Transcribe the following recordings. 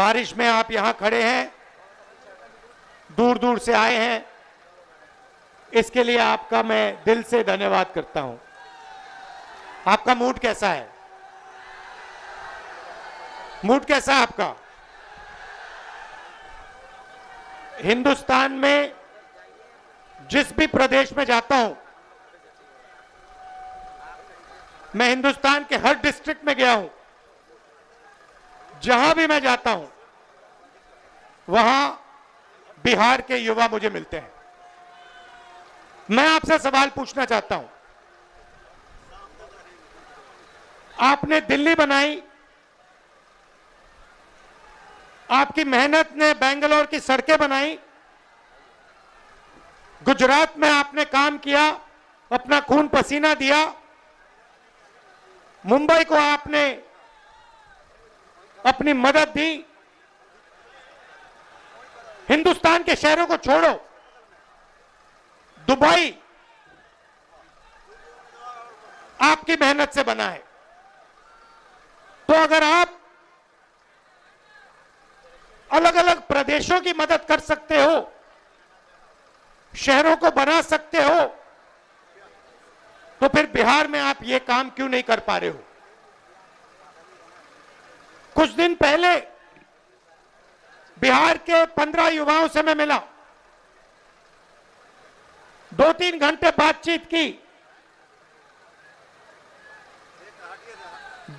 बारिश में आप यहां खड़े हैं, दूर दूर से आए हैं, इसके लिए आपका मैं दिल से धन्यवाद करता हूं। आपका मूड कैसा है? मूड कैसा है आपका? हिंदुस्तान में जिस भी प्रदेश में जाता हूं, मैं हिंदुस्तान के हर डिस्ट्रिक्ट में गया हूं, जहां भी मैं जाता हूं वहां बिहार के युवा मुझे मिलते हैं। मैं आपसे सवाल पूछना चाहता हूं, आपने दिल्ली बनाई, आपकी मेहनत ने बेंगलोर की सड़कें बनाई, गुजरात में आपने काम किया, अपना खून पसीना दिया, मुंबई को आपने अपनी मदद दी। हिंदुस्तान के शहरों को छोड़ो, दुबई आपकी मेहनत से बना है। तो अगर आप अलग अलग प्रदेशों की मदद कर सकते हो, शहरों को बना सकते हो, तो फिर बिहार में आप ये काम क्यों नहीं कर पा रहे हो? कुछ दिन पहले बिहार के 15 युवाओं से मैं मिला, 2-3 घंटे बातचीत की।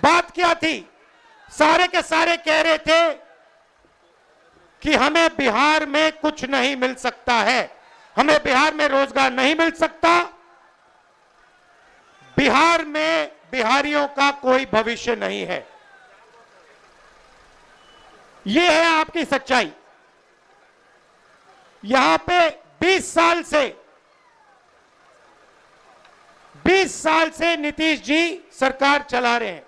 बात क्या थी? सारे के सारे कह रहे थे कि हमें बिहार में कुछ नहीं मिल सकता है, हमें बिहार में रोजगार नहीं मिल सकता, बिहार में बिहारियों का कोई भविष्य नहीं है। यह है आपकी सच्चाई। यहां पे 20 साल से नीतीश जी सरकार चला रहे हैं।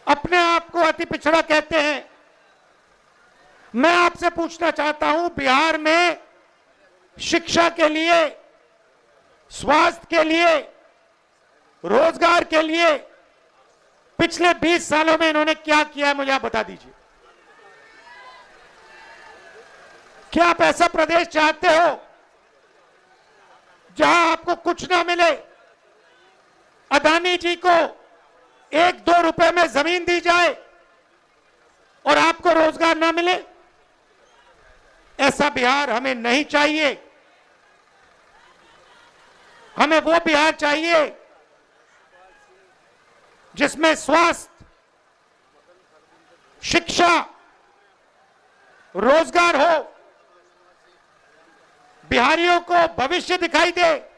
अपने आप को अति पिछड़ा कहते हैं। मैं आपसे पूछना चाहता हूं, बिहार में शिक्षा के लिए, स्वास्थ्य के लिए, रोजगार के लिए पिछले 20 सालों में इन्होंने क्या किया है, मुझे आप बता दीजिए। क्या आप ऐसा प्रदेश चाहते हो जहां आपको कुछ ना मिले, अदानी जी को 1-2 रुपए में जमीन दी जाए और आपको रोजगार ना मिले? ऐसा बिहार हमें नहीं चाहिए। हमें वो बिहार चाहिए जिसमें स्वास्थ्य, शिक्षा, रोजगार हो, बिहारियों को भविष्य दिखाई दे।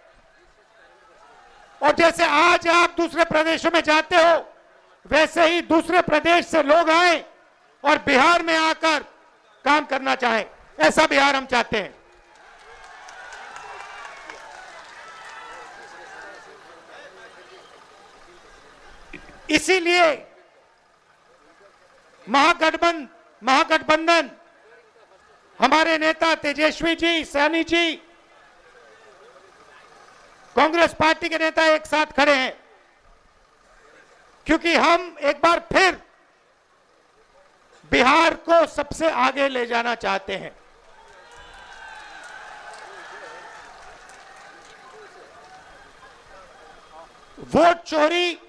और जैसे आज आप दूसरे प्रदेशों में जाते हो, वैसे ही दूसरे प्रदेश से लोग आए और बिहार में आकर काम करना चाहें। ऐसा बिहार हम चाहते हैं। इसीलिए महागठबंधन, हमारे नेता तेजस्वी जी, सैनी जी, कांग्रेस पार्टी के नेता एक साथ खड़े हैं, क्योंकि हम एक बार फिर बिहार को सबसे आगे ले जाना चाहते हैं। वोट चोरी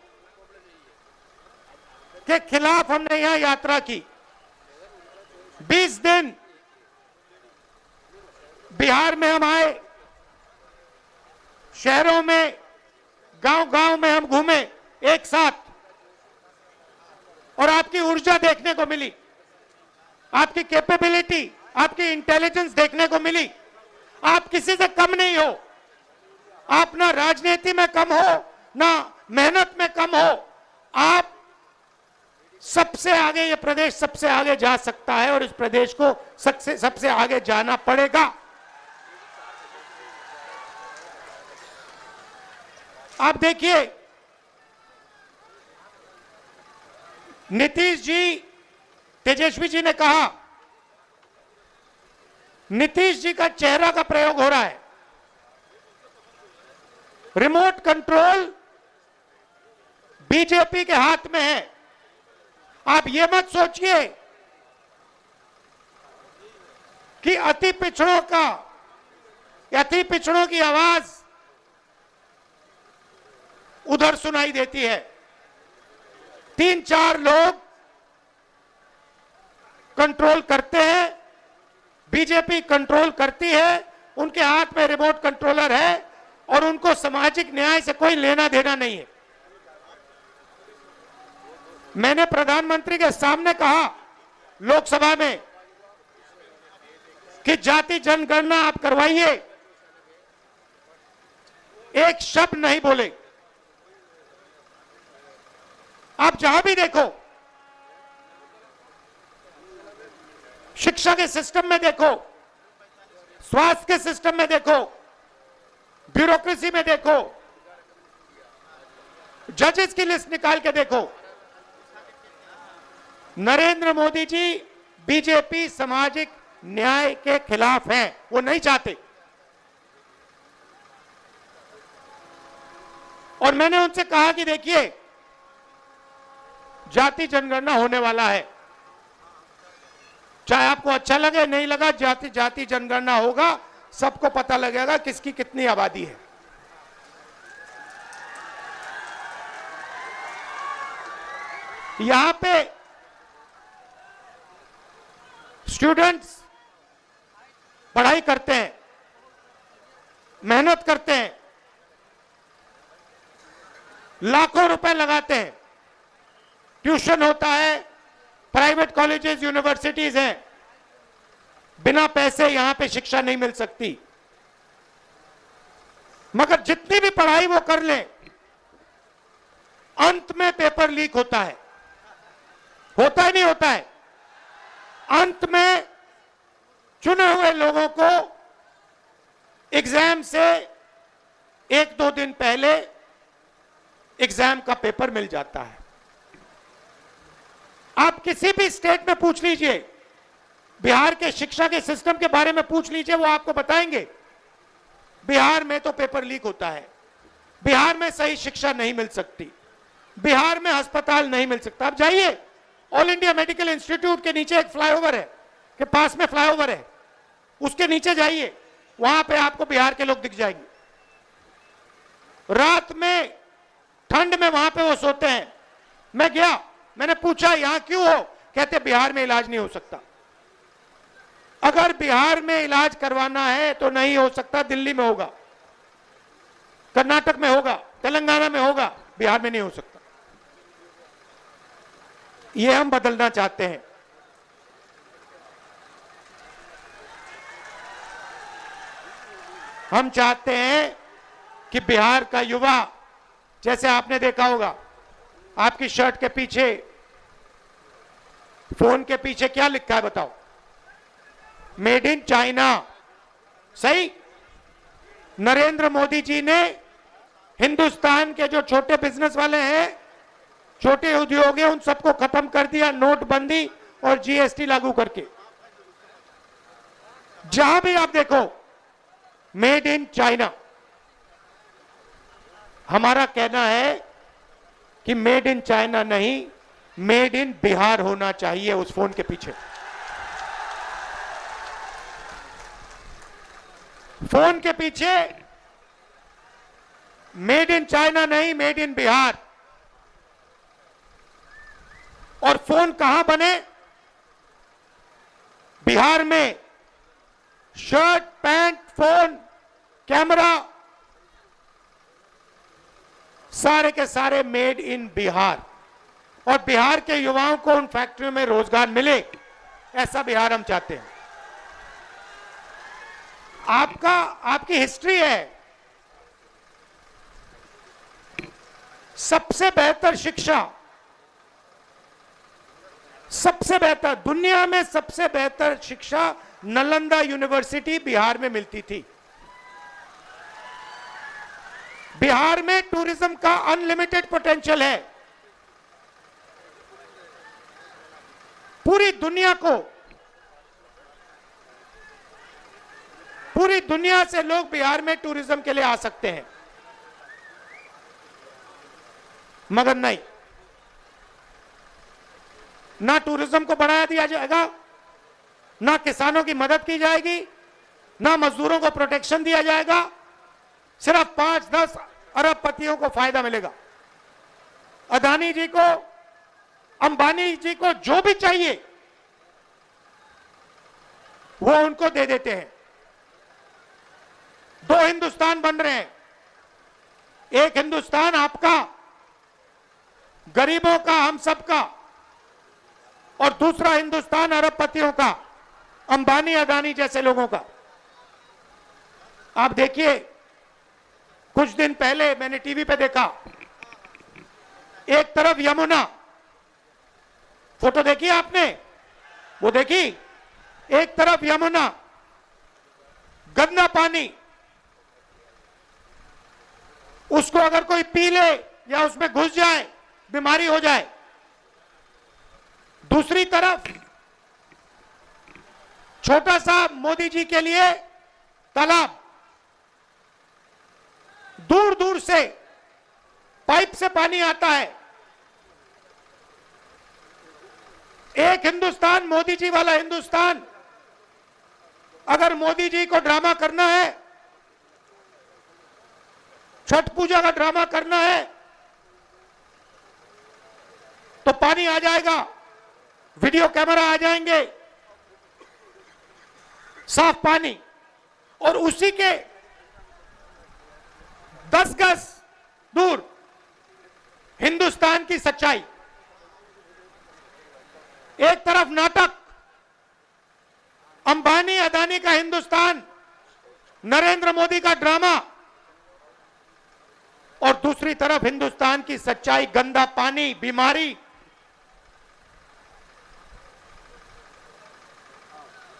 के खिलाफ हमने यहां यात्रा की। 20 दिन बिहार में हम आए, शहरों में, गांव-गांव में हम घूमे एक साथ, और आपकी ऊर्जा देखने को मिली, आपकी कैपेबिलिटी, आपकी इंटेलिजेंस देखने को मिली। आप किसी से कम नहीं हो। आप ना राजनीति में कम हो, ना मेहनत में कम हो। आप सबसे आगे, ये प्रदेश सबसे आगे जा सकता है और इस प्रदेश को सबसे आगे जाना पड़ेगा। आप देखिए, नीतीश जी, तेजस्वी जी ने कहा, नीतीश जी का चेहरा का प्रयोग हो रहा है। रिमोट कंट्रोल बीजेपी के हाथ में है। आप ये मत सोचिए कि अति पिछड़ों की आवाज उधर सुनाई देती है। 3-4 लोग कंट्रोल करते हैं, बीजेपी कंट्रोल करती है, उनके हाथ में रिमोट कंट्रोलर है और उनको सामाजिक न्याय से कोई लेना देना नहीं है। मैंने प्रधानमंत्री के सामने कहा लोकसभा में कि जाति जनगणना आप करवाइए, एक शब्द नहीं बोले। आप जहां भी देखो, शिक्षा के सिस्टम में देखो, स्वास्थ्य के सिस्टम में देखो, ब्यूरोक्रेसी में देखो, जजेस की लिस्ट निकाल के देखो, नरेंद्र मोदी जी बीजेपी सामाजिक न्याय के खिलाफ हैं, वो नहीं चाहते। और मैंने उनसे कहा कि देखिए, जाति जनगणना होने वाला है, चाहे आपको अच्छा लगे नहीं लगा, जाति जनगणना होगा, सबको पता लगेगा किसकी कितनी आबादी है। यहां पे स्टूडेंट्स पढ़ाई करते हैं, मेहनत करते हैं, लाखों रुपए लगाते हैं, ट्यूशन होता है, प्राइवेट कॉलेजेस यूनिवर्सिटीज हैं, बिना पैसे यहां पे शिक्षा नहीं मिल सकती। मगर जितनी भी पढ़ाई वो कर लें, अंत में पेपर लीक होता है। होता ही नहीं होता है? अंत में चुने हुए लोगों को एग्जाम से 1-2 दिन पहले एग्जाम का पेपर मिल जाता है। आप किसी भी स्टेट में पूछ लीजिए, बिहार के शिक्षा के सिस्टम के बारे में पूछ लीजिए, वो आपको बताएंगे बिहार में तो पेपर लीक होता है, बिहार में सही शिक्षा नहीं मिल सकती, बिहार में अस्पताल नहीं मिल सकता। आप जाइए, ऑल इंडिया मेडिकल इंस्टीट्यूट के नीचे एक फ्लाईओवर है, के पास में फ्लाईओवर है, उसके नीचे जाइए, वहां पे आपको बिहार के लोग दिख जाएंगे। रात में ठंड में वहां पे वो सोते हैं। मैं गया, मैंने पूछा यहां क्यों हो? कहते बिहार में इलाज नहीं हो सकता। अगर बिहार में इलाज करवाना है तो नहीं हो सकता, दिल्ली में होगा, कर्नाटक में होगा, तेलंगाना में होगा, बिहार में नहीं हो सकता। ये हम बदलना चाहते हैं। हम चाहते हैं कि बिहार का युवा, जैसे आपने देखा होगा, आपकी शर्ट के पीछे, फोन के पीछे क्या लिखा है बताओ? Made in China. सही? नरेंद्र मोदी जी ने हिंदुस्तान के जो छोटे बिजनेस वाले हैं, छोटे उद्योग हैं, उन सबको खत्म कर दिया नोटबंदी और जीएसटी लागू करके। जहां भी आप देखो, मेड इन चाइना। हमारा कहना है कि मेड इन चाइना नहीं, मेड इन बिहार होना चाहिए उस फोन के पीछे। फोन के पीछे मेड इन चाइना नहीं, मेड इन बिहार। और फोन कहां बने? बिहार में। शर्ट, पैंट, फोन, कैमरा, सारे के सारे मेड इन बिहार। और बिहार के युवाओं को उन फैक्ट्रियों में रोजगार मिले, ऐसा बिहार हम चाहते हैं। आपकी हिस्ट्री है, सबसे बेहतर शिक्षा, सबसे बेहतर, दुनिया में सबसे बेहतर शिक्षा नालंदा यूनिवर्सिटी बिहार में मिलती थी। बिहार में टूरिज्म का अनलिमिटेड पोटेंशियल है। पूरी दुनिया से लोग बिहार में टूरिज्म के लिए आ सकते हैं, मगर नहीं, ना टूरिज्म को बढ़ाया दिया जाएगा, ना किसानों की मदद की जाएगी, ना मजदूरों को प्रोटेक्शन दिया जाएगा। सिर्फ 5-10 अरबपतियों को फायदा मिलेगा। अदानी जी को, अंबानी जी को जो भी चाहिए वो उनको दे देते हैं। दो हिंदुस्तान बन रहे हैं, एक हिंदुस्तान आपका, गरीबों का, हम सबका, और दूसरा हिंदुस्तान अरबपतियों का, अंबानी अदानी जैसे लोगों का। आप देखिए, कुछ दिन पहले मैंने टीवी पे देखा, एक तरफ यमुना, फोटो देखी आपने, वो देखी, एक तरफ यमुना, गंदा पानी, उसको अगर कोई पी ले या उसमें घुस जाए बीमारी हो जाए। दूसरी तरफ छोटा सा मोदी जी के लिए तालाब, दूर दूर से पाइप से पानी आता है। एक हिंदुस्तान, मोदी जी वाला हिंदुस्तान, अगर मोदी जी को ड्रामा करना है, छठ पूजा का ड्रामा करना है, तो पानी आ जाएगा, वीडियो कैमरा आ जाएंगे, साफ पानी, और उसी के 10 गज दूर हिंदुस्तान की सच्चाई। एक तरफ नाटक, अंबानी अदानी का हिंदुस्तान, नरेंद्र मोदी का ड्रामा, और दूसरी तरफ हिंदुस्तान की सच्चाई, गंदा पानी, बीमारी।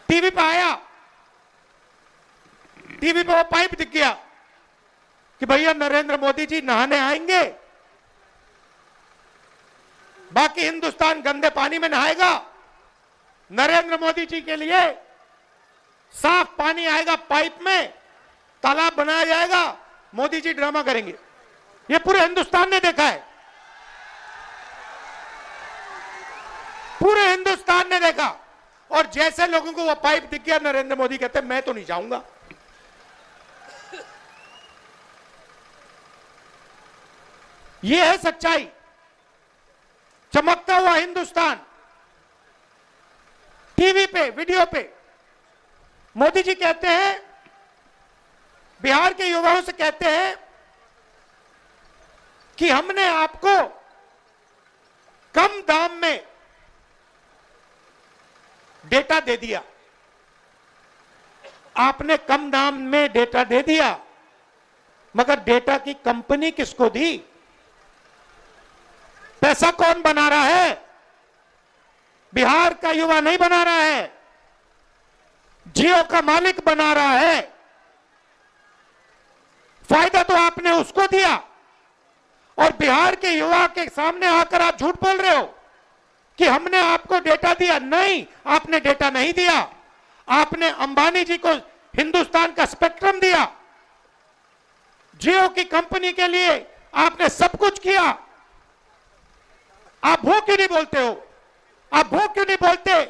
टीवी पे आया, टीवी पे वो पाइप दिख गया कि भैया नरेंद्र मोदी जी नहाने आएंगे, बाकी हिंदुस्तान गंदे पानी में नहाएगा। नरेंद्र मोदी जी के लिए साफ पानी आएगा, पाइप में तालाब बनाया जाएगा, मोदी जी ड्रामा करेंगे। ये पूरे हिंदुस्तान ने देखा है, पूरे हिंदुस्तान ने देखा। और जैसे लोगों को वो पाइप दिख गया, नरेंद्र मोदी कहते मैं तो नहीं जाऊंगा। ये है सच्चाई, चमकता हुआ हिंदुस्तान। टीवी पे, वीडियो पे मोदी जी कहते हैं, बिहार के युवाओं से कहते हैं कि हमने आपको कम दाम में डेटा दे दिया। आपने कम दाम में डेटा दे दिया, मगर डेटा की कंपनी किसको दी? पैसा कौन बना रहा है? बिहार का युवा नहीं बना रहा है, जियो का मालिक बना रहा है। फायदा तो आपने उसको दिया, और बिहार के युवा के सामने आकर आप झूठ बोल रहे हो कि हमने आपको डेटा दिया। नहीं, आपने डेटा नहीं दिया। आपने अंबानी जी को हिंदुस्तान का स्पेक्ट्रम दिया, जियो की कंपनी के लिए आपने सब कुछ किया। आप वो क्यों नहीं बोलते हो? आप वो क्यों नहीं बोलते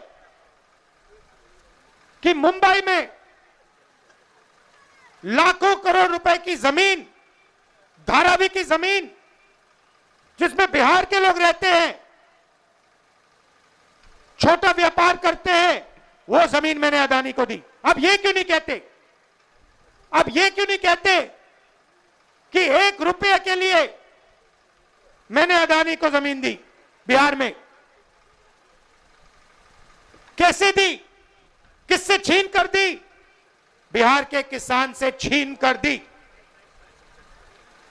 कि मुंबई में लाखों करोड़ रुपए की जमीन, धारावी की जमीन, जिसमें बिहार के लोग रहते हैं, छोटा व्यापार करते हैं, वो जमीन मैंने अदानी को दी। अब ये क्यों नहीं कहते? अब ये क्यों नहीं कहते कि 1 रुपये के लिए मैंने अदानी को जमीन दी बिहार में? कैसे दी? किससे छीन कर दी? बिहार के किसान से छीन कर दी।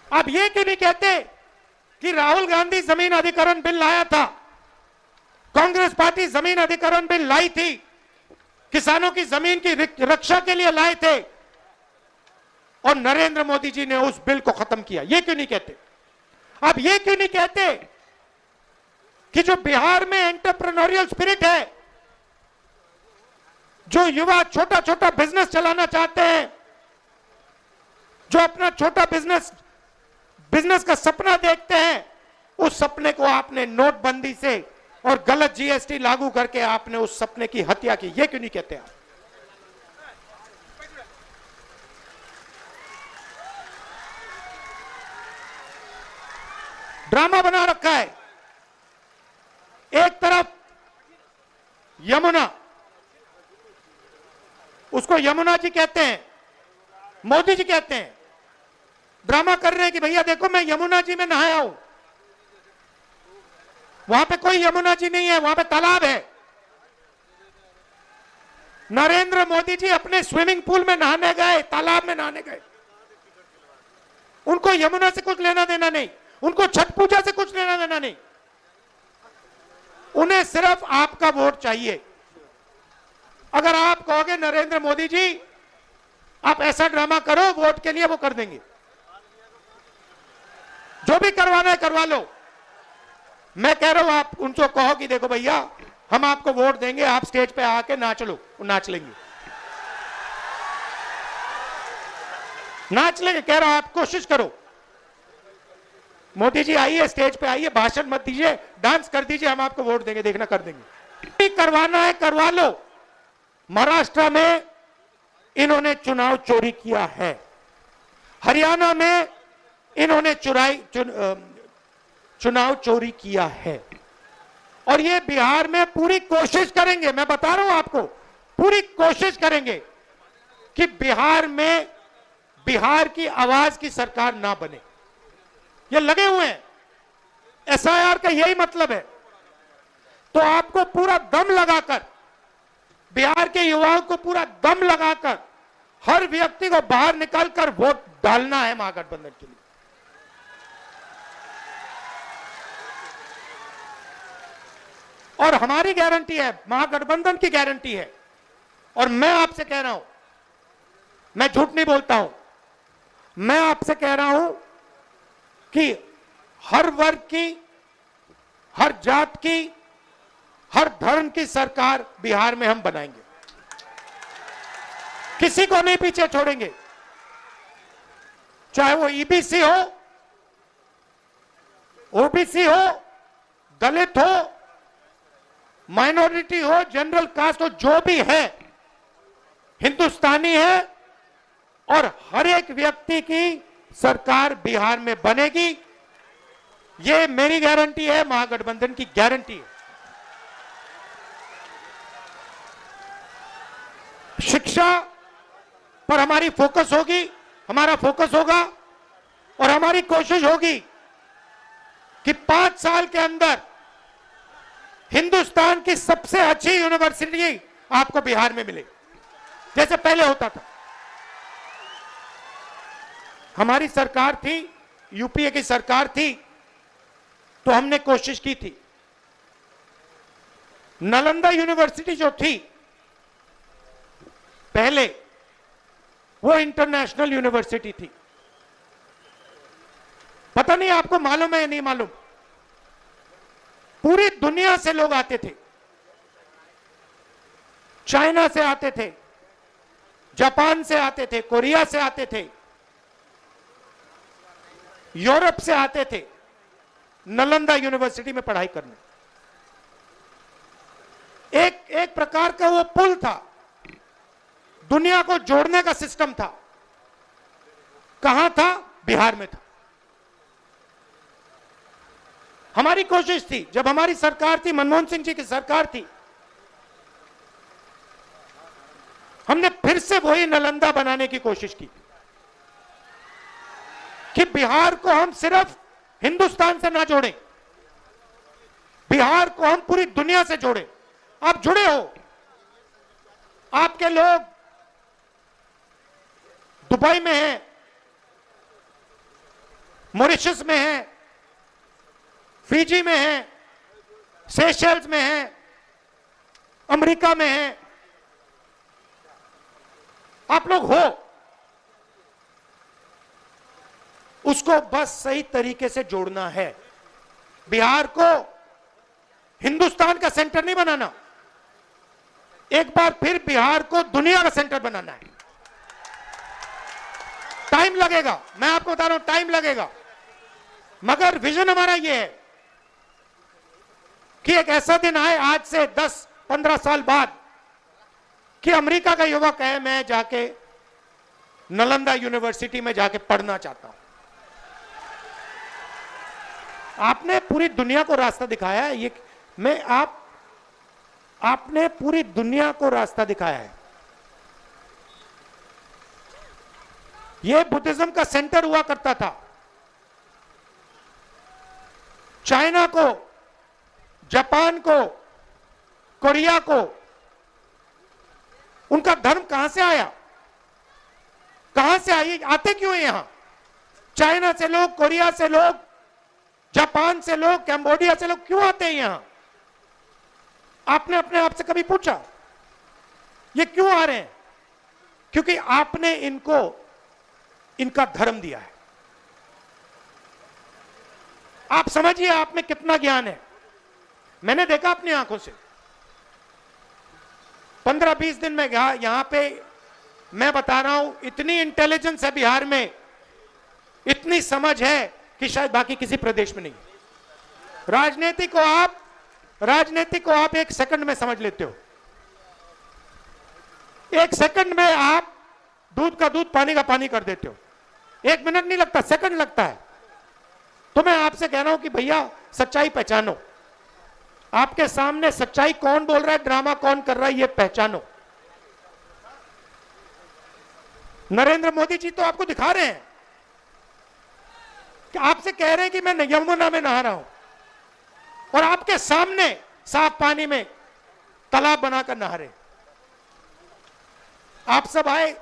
अब ये क्यों नहीं कहते कि राहुल गांधी जमीन अधिग्रहण बिल लाया था, कांग्रेस पार्टी जमीन अधिग्रहण बिल लाई थी, किसानों की जमीन की रक्षा के लिए लाए थे, और नरेंद्र मोदी जी ने उस बिल को खत्म किया? ये क्यों नहीं कहते? अब ये क्यों नहीं कहते कि जो बिहार में एंटरप्रेन्योरियल स्पिरिट है, जो युवा छोटा छोटा बिजनेस चलाना चाहते हैं, जो अपना छोटा बिजनेस का सपना देखते हैं, उस सपने को आपने नोटबंदी से और गलत जीएसटी लागू करके आपने उस सपने की हत्या की, ये क्यों नहीं कहते आप? ड्रामा बना रखा है। एक तरफ यमुना, उसको यमुना जी कहते हैं, मोदी जी कहते हैं, ड्रामा कर रहे हैं कि भैया देखो मैं यमुना जी में नहाया हूं। वहां पे कोई यमुना जी नहीं है, वहां पे तालाब है। नरेंद्र मोदी जी अपने स्विमिंग पूल में नहाने गए, तालाब में नहाने गए। उनको यमुना से कुछ लेना देना नहीं, उनको छठ पूजा से कुछ लेना देना नहीं। उन्हें सिर्फ आपका वोट चाहिए। अगर आप कहोगे नरेंद्र मोदी जी आप ऐसा ड्रामा करो वोट के लिए, वो कर देंगे। जो भी करवाना है करवा लो। मैं कह रहा हूं आप उनको कहो कि देखो भैया हम आपको वोट देंगे, आप स्टेज पे आके नाच लो, वो नाच लेंगे, नाच लेंगे। कह रहा हूं आप कोशिश करो। मोदी जी आइए, स्टेज पे आइए, भाषण मत दीजिए, डांस कर दीजिए, हम आपको वोट देंगे, देखना कर देंगे। करवाना है करवा लो। महाराष्ट्र में इन्होंने चुनाव चोरी किया है, हरियाणा में इन्होंने चुनाव चोरी किया है, और ये बिहार में पूरी कोशिश करेंगे। मैं बता रहा हूं आपको, पूरी कोशिश करेंगे कि बिहार में बिहार की आवाज की सरकार ना बने। ये लगे हुए हैं, एसआईआर का यही मतलब है। तो आपको पूरा दम लगाकर, बिहार के युवाओं को पूरा दम लगाकर हर व्यक्ति को बाहर निकालकर वोट डालना है महागठबंधन के लिए। और हमारी गारंटी है, महागठबंधन की गारंटी है। और मैं आपसे कह रहा हूं, मैं झूठ नहीं बोलता हूं, मैं आपसे कह रहा हूं कि हर वर्ग की, हर जात की, हर धर्म की सरकार बिहार में हम बनाएंगे। किसी को नहीं पीछे छोड़ेंगे, चाहे वो ईबीसी हो, ओबीसी हो, दलित हो, माइनॉरिटी हो, जनरल कास्ट हो, जो भी है हिंदुस्तानी है, और हर एक व्यक्ति की सरकार बिहार में बनेगी। ये मेरी गारंटी है, महागठबंधन की गारंटी है। शिक्षा पर हमारी फोकस होगी, हमारा फोकस होगा, और हमारी कोशिश होगी कि 5 साल के अंदर हिंदुस्तान की सबसे अच्छी यूनिवर्सिटी आपको बिहार में मिले, जैसे पहले होता था। हमारी सरकार थी, यूपीए की सरकार थी, तो हमने कोशिश की थी। नालंदा यूनिवर्सिटी जो थी पहले, वो इंटरनेशनल यूनिवर्सिटी थी। पता नहीं आपको मालूम है या नहीं मालूम, पूरी दुनिया से लोग आते थे। चाइना से आते थे, जापान से आते थे, कोरिया से आते थे, यूरोप से आते थे नालंदा यूनिवर्सिटी में पढ़ाई करने। एक प्रकार का वो पुल था, दुनिया को जोड़ने का सिस्टम था। कहां था? बिहार में था। हमारी कोशिश थी, जब हमारी सरकार थी, मनमोहन सिंह जी की सरकार थी, हमने फिर से वही नालंदा बनाने की कोशिश की कि बिहार को हम सिर्फ हिंदुस्तान से ना जोड़ें, बिहार को हम पूरी दुनिया से जोड़ें। आप जुड़े हो, आपके लोग दुबई में हैं, मॉरिशस में हैं, फिजी में हैं, सेशल्स में हैं, अमेरिका में हैं। आप लोग हो, उसको बस सही तरीके से जोड़ना है। बिहार को हिंदुस्तान का सेंटर नहीं बनाना, एक बार फिर बिहार को दुनिया का सेंटर बनाना है। टाइम लगेगा, मैं आपको बता रहा हूं, टाइम लगेगा, मगर विजन हमारा यह है कि एक ऐसा दिन आए आज से 10-15 साल बाद कि अमेरिका का युवक है, मैं जाके नालंदा यूनिवर्सिटी में जाके पढ़ना चाहता हूं। आपने पूरी दुनिया को रास्ता दिखाया है। आपने पूरी दुनिया को रास्ता दिखाया है। यह बुद्धिज्म का सेंटर हुआ करता था। चाइना को, जापान को, कोरिया को, उनका धर्म कहां से आया? कहां से आए? आते क्यों हैं यहां? चाइना से लोग, कोरिया से लोग, जापान से लोग, कैम्बोडिया से लोग क्यों आते हैं यहां? आपने अपने आप से कभी पूछा ये क्यों आ रहे हैं? क्योंकि आपने इनको इनका धर्म दिया है। आप समझिए आप में कितना ज्ञान है। मैंने देखा अपनी आंखों से। 15-20 दिन में गया यहां पे, मैं बता रहा हूं, इतनी इंटेलिजेंस है बिहार में, इतनी समझ है कि शायद बाकी किसी प्रदेश में नहीं। राजनीति को आप 1 सेकंड में समझ लेते हो। 1 सेकंड में आप दूध का दूध, पानी का पानी कर देते हो। 1 मिनट नहीं लगता, सेकंड लगता है। तो मैं आपसे कह रहा हूं कि भैया सच्चाई पहचानो। आपके सामने सच्चाई कौन बोल रहा है, ड्रामा कौन कर रहा है, ये पहचानो। नरेंद्र मोदी जी तो आपको दिखा रहे हैं कि आपसे कह रहे हैं कि मैं यमुना में नहा रहा हूं, और आपके सामने साफ पानी में तालाब बनाकर नहा रहे। आप सब आए,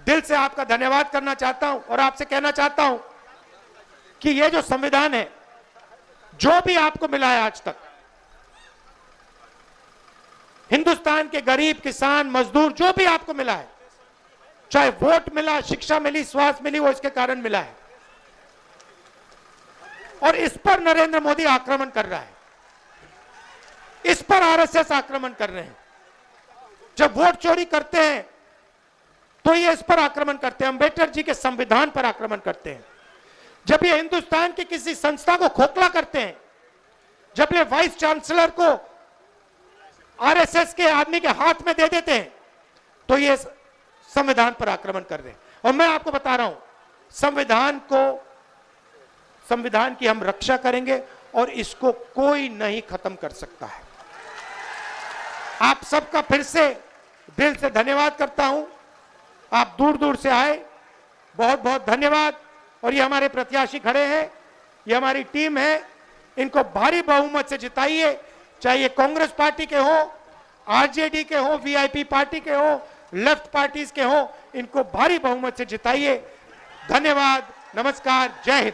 दिल से आपका धन्यवाद करना चाहता हूं और आपसे कहना चाहता हूं कि ये जो संविधान है, जो भी आपको मिला है आज तक, हिंदुस्तान के गरीब, किसान, मजदूर, जो भी आपको मिला है, चाहे वोट मिला, शिक्षा मिली, स्वास्थ्य मिली, वो इसके कारण मिला है। और इस पर नरेंद्र मोदी आक्रमण कर रहा है, इस पर आरएसएस आक्रमण कर रहे हैं। जब वोट चोरी करते हैं तो ये इस पर आक्रमण करते हैं, अंबेडकर जी के संविधान पर आक्रमण करते हैं। जब ये हिंदुस्तान की किसी संस्था को खोखला करते हैं, जब ये वाइस चांसलर को आरएसएस के आदमी के हाथ में दे देते हैं, तो ये संविधान पर आक्रमण कर रहे हैं। और मैं आपको बता रहा हूं, संविधान की हम रक्षा करेंगे और इसको कोई नहीं खत्म कर सकता है। आप सबका फिर से दिल से धन्यवाद करता हूं। आप दूर दूर से आए, बहुत बहुत धन्यवाद। और ये हमारे प्रत्याशी खड़े हैं, ये हमारी टीम है, इनको भारी बहुमत से जिताइए। चाहे ये कांग्रेस पार्टी के हो, आरजेडी के हो, वीआईपी पार्टी के हो, लेफ्ट पार्टीज के हो, इनको भारी बहुमत से जिताइए। धन्यवाद, नमस्कार, जय हिंद।